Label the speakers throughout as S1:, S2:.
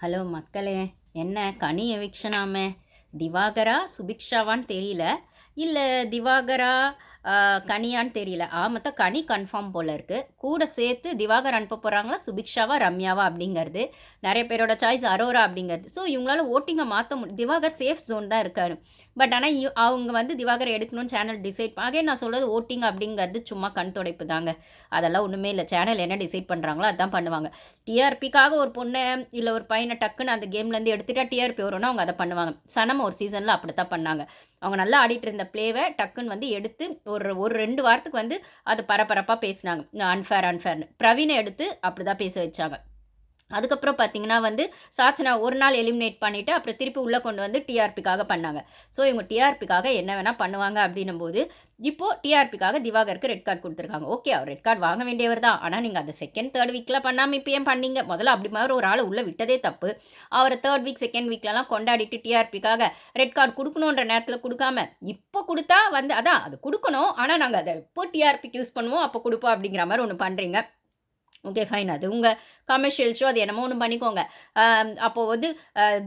S1: Hello மக்களே! என்ன கனி எவிக்ஷனாமே! திவாகரா, சுபிக்ஷாவான்னு தெரியல. இல்ல திவாகரா, அ கனியான்னு தெரியல. மொத்தம் கனி கன்ஃபார்ம் போல இருக்கு. கூட சேர்த்து திவாகர் அனுப்ப போறாங்களா, சுபிக்ஷாவா, ரம்யாவா அப்படிங்கிறது. நெறைய பேரோட சாய்ஸ் அரோரா அப்படிங்கிறது. ஸோ இவங்களால வோட்டிங்க மாத்த திவாகர் சேஃப் ஜோன் தான் இருக்காரு. பட் ஆனா அவங்க வந்து திவாகர் எடுக்கணும்னு சேனல் டிசைட் அகைன் நான் சொல்றது வோட்டிங் அப்படிங்கிறது சும்மா கண் துடைப்பு தாங்க. அதெல்லாம் ஒண்ணுமே இல்ல. சேனல் என்ன டிசைட் பண்றாங்களோ அதான் பண்ணுவாங்க. டிஆர்பிக்காக ஒரு பொண்ண, இல்ல ஒரு பையன டக்குன்னு அந்த கேம்லேருந்து எடுத்துட்டா டிஆர்பி வரும்னா, அவங்க அத பண்ணுவாங்க. சனம் ஒரு சீசன்ல அப்படித்தான் பண்ணாங்க. அவங்க நல்லா ஆடிட்டு இருந்த பிளேவ டக்குன்னு வந்து எடுத்து ஒரு ஒரு 2 வாரத்துக்கு வந்து அது பரபரப்பா பேசினாங்க. அன்ஃபேர்ன்னு. பிரவீன எடுத்து அப்படிதான் பேச வச்சாங்க. அதுக்கப்புறம் பார்த்தீங்கன்னா வந்து, சாச்சனா ஒரு நாள் எலிமினேட் பண்ணிட்டு, அப்புறம் திருப்பி உள்ள கொண்டு வந்து டிஆர்பிக்காக பண்ணாங்க. ஸோ, இவங்க டிஆர்பிக்காக என்ன வேணா பண்ணுவாங்க அப்டின்னும்போது, இப்போ டிஆர்பிக்காக திவாகருக்கு ரெட் கார்ட் குடுத்துருக்காங்க. ஓகே, அவர் ரெட் கார்ட் வாங்க வேண்டியவர் தான். ஆனா, நீங்க அத 2ண்ட், 3 வீக்ல பண்ணாம இப்ப ஏன் பண்ணீங்க? முதல்ல அப்படி மாரி ஒரு ஆள உள்ள விட்டதே தப்பு. அவர 3 வீக், 2ண்ட் வீக்லலாம் கொண்டாடிட்டு டிஆர்பிக்காக ரெட் கார்ட் குடுக்கணுன்ற நேரத்துல குடுக்காம, இப்போ குடுத்தா வந்து அதான் அது குடுக்கணும். ஆனா, நாங்க அத எப்போ டிஆர்பிக்கு யூஸ் பண்ணுவோம், அப்போ குடுப்போம் அப்படிங்கிற மாரி ஒண்ணு பண்றீங்க. Okay, fine. அது உங்க கமர்ஷியல் ஷோ. அது என்னமோ ஒண்ணு பண்ணிக்கோங்க. அ அப்போ வந்து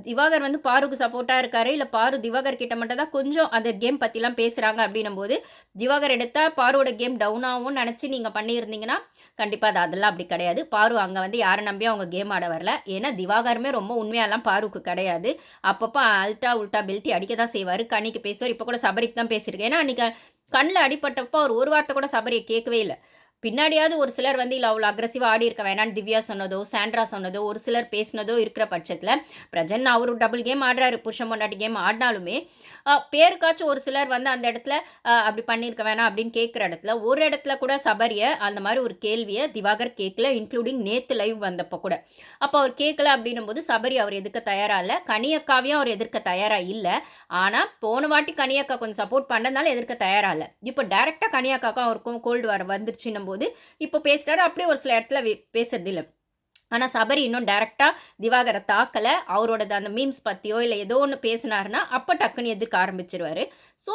S1: திவாகர் வந்து பாருக்கு சப்போர்ட்டா இருக்காரு. இல்ல பாரு திவாகர் கிட்ட மட்டும் தான் கொஞ்சம் அந்த கேம் பத்திலாம் பேசுறாங்க அப்டின்னும்போது, திவாகர் எடுத்தா பாருவோட கேம் டவுன் ஆகும்னு நெனச்சு நீங்க பண்ணியிருந்தீங்கன்னா, கண்டிப்பா அதெல்லாம் அப்படி கிடையாது. பாரு அங்க வந்து யார நம்பியும் அவங்க கேம் ஆட வரல. ஏன்னா திவாகருமே ரொம்ப உண்மையாலாம் பாருக்கு கிடையாது. அப்பப்ப அல்டா, உல்டா பெல்ட்டி அடிக்க தான் செய்வாரு. கனிக்கு பேசுவாரு. இப்ப கூட சபரிக்கு தான் பேசியிருக்கேன். ஏன்னா அன்னைக்கு கண்ல அடிபட்டப்போ அவர் ஒரு வார்த்த கூட சபரிய கேட்கவே இல்ல. பின்னாடியாவது ஒரு சிலர் வந்து இல்ல அவ்வளோ அக்ரெசிவா ஆடியிருக்க வேணான்னு திவ்யா சொன்னதோ, சாண்ட்ரா சொன்னதோ, ஒரு சிலர் பேசினதோ இருக்கிற பட்சத்தில, பிரஜன் அவரு டபுள் கேம் ஆடுறாரு. புருஷன் பொண்டாட்டி கேம் ஆடினாலுமே, பேருக்காச்சும் ஒரு சிலர் வந்து அந்த இடத்துல அப்படி பண்ணியிருக்க வேணாம் அப்படின்னு கேட்கிற இடத்துல, ஒரு இடத்துல கூட சபரிய அந்த மாரி ஒரு கேள்விய திவாகர் கேட்கல. இன்க்ளூடிங் நேத்து லைவ் வந்தப்ப கூட. அப்ப அவர் கேட்கல அப்படின்னும்போது, சபரி அவர் எதிர்க்க தயாரா இல்ல. கனியக்காவையும் அவர் எதிர்க்க தயாரா இல்ல. ஆனா, போன வாட்டி கனியக்கா கொஞ்சம் சப்போர்ட் பண்ணதுனால எதிர்க்க தயாரா இல்ல. இப்ப டைரக்ட்டா கனியக்காக்கும் அவருக்கும் கோல்டு வார் வந்துருச்சுன்னும்போது, இப்போ பேசுறாரு. அப்படியே ஒரு சில இடத்துல பேசுறதில்ல. ஆனா சபரி இன்னும் டைரக்ட்டா திவாகர தாக்கல. அவரோடது அந்த மீம்ஸ் பத்தியோ, இல்ல ஏதோ ஒண்ணு பேசினாருன்னா, அப்ப டக்குன்னு எதிர்க்க ஆரம்பிச்சுருவாரு. ஸோ,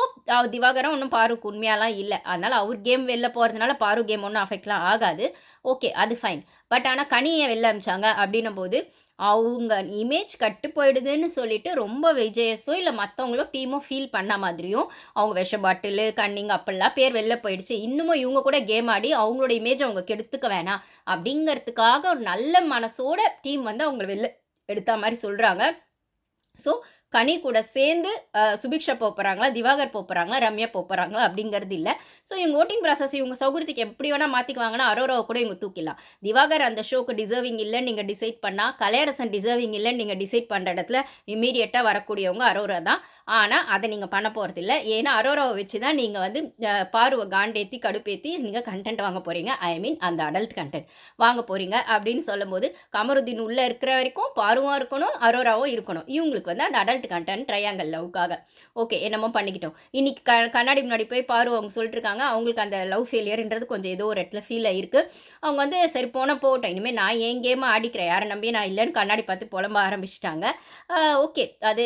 S1: திவாகரும் ஒண்ணும் பாருக்கு உண்மையாலாம் இல்ல. அதனால அவர் கேம் வெளில போறதுனால பாரு கேம் ஒண்ணும் அஃபெக்ட்லாம் ஆகாது. ஓகே, அது ஃபைன். பட் ஆனா கனிய வெளில அனுப்பிச்சாங்க அப்படின்னும்போது, அவங்க இமேஜ் கெட்டு போயிடுதுன்னு சொல்லிட்டு ரொம்ப விஜேஸோ, இல்ல மத்தவங்களோ டீமோ ஃபீல் பண்ண மாதிரியும், அவங்க விஷ பாட்டிலு, கன்னிங் அப்படிலாம் பேர் வெளில போயிடுச்சு. இன்னமும் இவங்க கூட கேம் ஆடி அவங்களோட இமேஜ அவங்க கெடுத்துக்க வேணாம். அப்படிங்கிறதுக்காக ஒரு நல்ல மனசோட டீம் வந்து அவங்கள வெளில எடுத்தா மாரி சொல்றாங்க. ஸோ, கனி கூட சேர்ந்து சுபிக்ஷா போறாங்களா, திவாகர் போறாங்களா, ரம்யா போறாங்களா அப்படிங்கிறது இல்ல. ஸோ, இவங்க வோட்டிங் ப்ராசஸ் இவங்க சௌகரியத்துக்கு எப்படி வேணா மாத்திக்குவாங்கன்னா, அரோராவ கூட இவங்க தூக்கிடலாம். திவாகர் அந்த ஷோக்கு டிசர்விங் இல்லன்னு நீங்க டிசைட் பண்ணா, கலையரசன் டிசர்விங் இல்லன்னு நீங்க டிசைட் பண்ற இடத்துல இம்மீடியட்டா வரக்கூடியவங்க அரோரா தான். ஆனா, அத நீங்க பண்ண போறதில்ல. ஏன்னா, அரோராவ வச்சு தான் நீங்க வந்து பார்வ காண்டேத்தி, கடுப்பேத்தி நீங்க கன்டென்ட் வாங்க போறீங்க. ஐ மீன் அந்த அடல்ட் கன்டென்ட் வாங்க போறீங்க அப்படின்னு சொல்லும்போது, கமருதீன் உள்ள இருக்கிற வரைக்கும் பாருவும் இருக்கணும், அரோராவும் இருக்கணும். இவங்களுக்கு வந்து அந்த அடல்ட் கன்டென்ட் ட்ரையாங்கிள் லவ்க்காக. ஓகே, என்னமோ பண்ணிக்கிட்டோம். இன்னைக்கு கண்ணாடி முன்னாடி போய் பாரு அவங்க சொல்லிட்டு இருக்காங்க. அவங்களுக்கு அந்த லவ் ஃபெயிலியர்ன்றது கொஞ்சம் ஏதோ ஒரு இடத்துல ஃபீல் ஆயிருக்கு. அவங்க வந்து சரி போனா போகட்டும். இனிமே நான் என் கேம ஆடிக்கிறேன். யார நம்பியும் நான் இல்லன்னு கண்ணாடி பார்த்து புலம்ப ஆரம்பிச்சுட்டாங்க. ஓகே. அது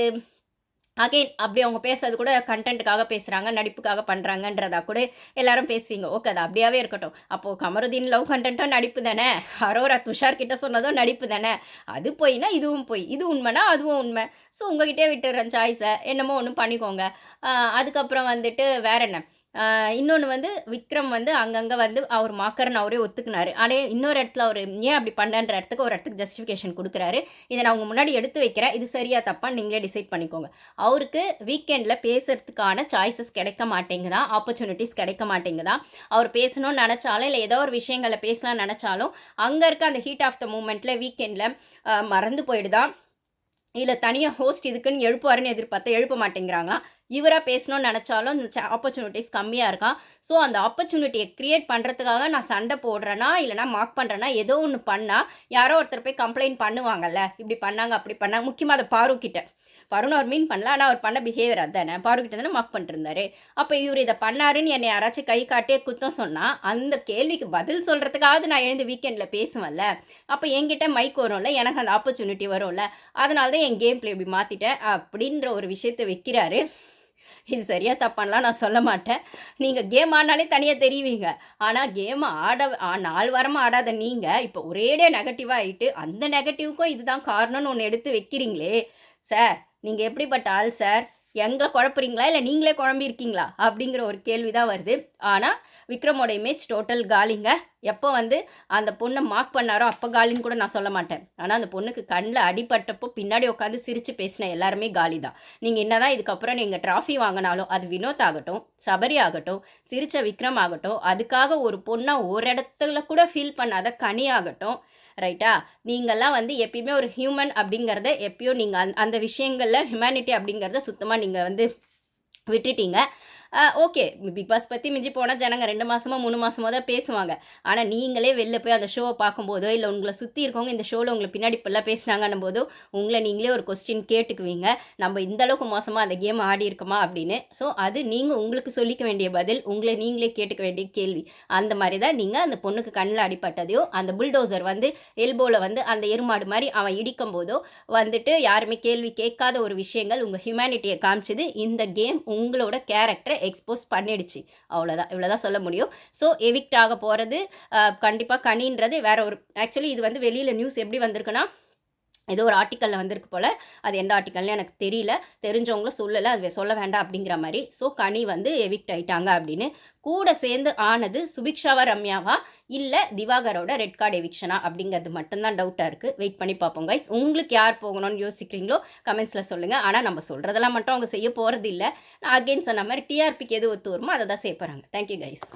S1: அகைன் அப்படி அவங்க பேசுறது கூட கன்டென்ட்‌க்காக பேசுறாங்க, நடிப்புக்காக பண்றாங்கன்றதா கூட எல்லாரும் பேசுவீங்க. ஓகே, அது அப்படியாவே இருக்கட்டும். அப்போ கமருதீன் லவ் கன்டென்ட்டும் நடிப்பு தானே! அரோரா துஷார் கிட்ட சொன்னதும் நடிப்பு தானே! அது பொய்னா இதுவும் பொய். இது உண்மைனா அதுவும் உண்மை. ஸோ உங்ககிட்டயே விட்டுர்றேன் சாய்ஸ. என்னமோ ஒண்ணு பண்ணிக்கோங்க. அ அதுக்கப்புறம் வந்துட்டு வேற என்ன? இன்னொன்னு வந்து விக்ரம் வந்து அங்கங்க வந்து அவர் மாக்கர்ன்னு அவரே ஒத்துக்கினாரு. ஆனா இன்னொரு இடத்துல அவரு ஏன் அப்படி பண்ணன்ற இடத்துக்கு ஒரு இடத்துக்கு ஜஸ்டிஃபிகேஷன் குடுக்குறாரு. இத நான் உங்க முன்னாடி எடுத்து வைக்கிறேன். இது சரியா தப்பான்னு நீங்களே டிசைட் பண்ணிக்கோங்க. அவருக்கு வீக்கெண்ட்ல பேசுறதுக்கான சாய்ஸஸ் கிடைக்க மாட்டேங்குதாம். ஆப்பர்ச்சுனிட்டீஸ் கிடைக்க மாட்டேங்குதாம். அவர் பேசணும்னு நெனச்சாலும், இல்ல ஏதோ ஒரு விஷயங்கள பேசலாம்னு நெனச்சாலும், அங்க இருக்க அந்த ஹீட் ஆஃப் த மூமெண்ட்ல வீக்கெண்ட்ல மறந்து போயிடுதாம். இல்ல தனியா ஹோஸ்ட் இதுக்குன்னு எழுப்புவாருன்னு எதிர்பார்த்தா எழுப்ப மாட்டேங்கிறாங்களாம். இவரா பேசணும்னு நெனச்சாலும் இந்த ஆப்பர்ச்சுனிட்டீஸ் கம்மியா இருக்காம். ஸோ, அந்த ஆப்பர்ச்சுனிட்டிய கிரியேட் பண்றதுக்காக நான் சண்ட போடுறேனா, இல்லன்னா மார்க் பண்றேனா, ஏதோ ஒண்ணு பண்ணா, யாரோ ஒருத்தர் போய் கம்ப்ளைண்ட் பண்ணுவாங்கல்ல. இப்படி பண்ணாங்க, அப்படி பண்ணாங்க. முக்கியமா அத பாரு கிட்ட. பாருன்னு அவர் மீன் பண்ணல. ஆனா, அவர் பண்ண பிஹேவியர் அதானே. பாரு கிட்ட தானே மார்க் பண்ணிட்டு இருந்தாரு. அப்ப இவரு இத பண்ணாருன்னு என்னை யாராச்சும் கை காட்டியே குத்தம் சொன்னா, அந்த கேள்விக்கு பதில் சொல்றதுக்காவது நான் எழுந்து வீக்கெண்ட்ல பேசுவேன்ல. அப்ப என்கிட்ட மைக் வரும்ல. எனக்கு அந்த ஆப்பர்ச்சுனிட்டி வரும்ல. அதனால தான் என் கேம் பிளே இப்படி மாத்திட்டேன். அப்படின்ற ஒரு விஷயத்த வைக்கிறாரு. இது சரியா தப்பான்லாம் நான் சொல்ல மாட்டேன். நீங்க கேம் ஆடுனாலே தனியா தெரிவீங்க. ஆனா கேம் 4 வாரமா ஆடாத நீங்க, இப்போ ஒரேடியா நெகட்டிவா ஆயிட்டு, அந்த நெகட்டிவ்க்கும் இதுதான் காரணம்னு ஒண்ணு எடுத்து வைக்கிறீங்களே! சார், நீங்க எப்படிப்பட்ட ஆள் சார்? எங்கள குழப்புறீங்களா? இல்ல நீங்களே குழம்பியிருக்கீங்களா? அப்படிங்கிற ஒரு கேள்வி தான் வருது. ஆனா, விக்ரமோட இமேஜ் டோட்டல் காலிங்க. எப்போ வந்து அந்த பொண்ண மார்க் பண்ணாரோ, அப்ப காலின்னு கூட நான் சொல்ல மாட்டேன். ஆனா, அந்த பொண்ணுக்கு கண்ல அடிபட்டப்போ பின்னாடி உட்காந்து சிரிச்சு பேசின எல்லாருமே காலி தான். நீங்க என்னதான் இதுக்கப்புறம் நீங்க ட்ராஃபி வாங்குனாலும், அது வினோத் ஆகட்டும், சபரி ஆகட்டும், சிரிச்ச விக்ரம் ஆகட்டும், அதுக்காக ஒரு பொண்ணா ஒரு இடத்துல கூட ஃபீல் பண்ணாத கனி ஆகட்டும், ரைட்டா? நீங்கலாம் வந்து எப்பயுமே ஒரு ஹியூமன் அப்படிங்கிறத எப்பயோ நீங்க அந்த விஷயங்கள்ல ஹியூமனிட்டி அப்படிங்கிறத சுத்தமா நீங்க வந்து விட்டுட்டீங்க. ஓகே. பிக் பாஸ் பத்தி மிஞ்சி போனா ஜனங்க 2 மாசமோ, 3 மாசமோ தான் பேசுவாங்க. ஆனா நீங்களே வெளில போய் அந்த ஷோவ பார்க்கும்போதோ, இல்ல உங்கள சுத்தி இருக்கவங்க இந்த ஷோல உங்கள பின்னாடி இப்படிலாம் பேசுனாங்கன்னும் போதோ, உங்கள நீங்களே ஒரு கொஸ்டின் கேட்டுக்குவீங்க. நம்ம இந்த அளவுக்கு மோசமா அந்த கேம் ஆடியிருக்கோமா அப்படின்னு. ஸோ அது நீங்க உங்களுக்கு சொல்லிக்க வேண்டிய பதில். உங்கள நீங்களே கேட்டுக்க வேண்டிய கேள்வி. அந்த மாரி தான் நீங்க அந்த பொண்ணுக்கு கண்ல அடிபட்டதையோ, அந்த புல்டோசர் வந்து எல்போல வந்து அந்த எருமாடு மாரி அவன் இடிக்கும்போதோ வந்துட்டு யாருமே கேள்வி கேட்காத ஒரு விஷயங்கள் உங்க ஹியூமனிட்டிய காமிச்சது. இந்த கேம் உங்களோட கேரக்டர எக்ஸ்போஸ் பண்ணிடுச்சு. அவ்வளோதான். இவ்வளோதான் சொல்ல முடியும். ஸோ எவிக்ட் ஆக போறது கண்டிப்பா கனின்றது வேற ஒரு ஆக்சுவலி இது வந்து வெளியில நியூஸ் எப்படி வந்திருக்குன்னா, ஏதோ ஒரு ஆர்டிக்கல்ல வந்திருக்கு போல. அது எந்த ஆர்டிக்கல்னு எனக்கு தெரியல. தெரிஞ்சவங்களும் சொல்லல. அது சொல்ல வேண்டாம் அப்படிங்கிற மாரி. ஸோ கனி வந்து எவிக்ட் ஆயிட்டாங்க அப்படின்னு. கூட சேர்ந்து ஆனது சுபிக்ஷாவா, ரம்யாவா? இல்ல திவாகரோட ரெட் கார்ட் எவிக்ஷனா? அப்படிங்கிறது மட்டும் தான் டவுட்டா இருக்கு. வெயிட் பண்ணி பார்ப்போம் கைஸ். உங்களுக்கு யார் போகணும்னு யோசிக்கிறீங்களோ கமெண்ட்ஸ்ல சொல்லுங்க. ஆனா நம்ம சொல்றதெல்லாம் மட்டும் அவங்க செய்ய போறதில்ல. நான் அகைன் சொன்ன மாரி டிஆர்பிக்கு எது ஒத்து வருமோ அத தான் செய்ய போறாங்க. Thank you guys.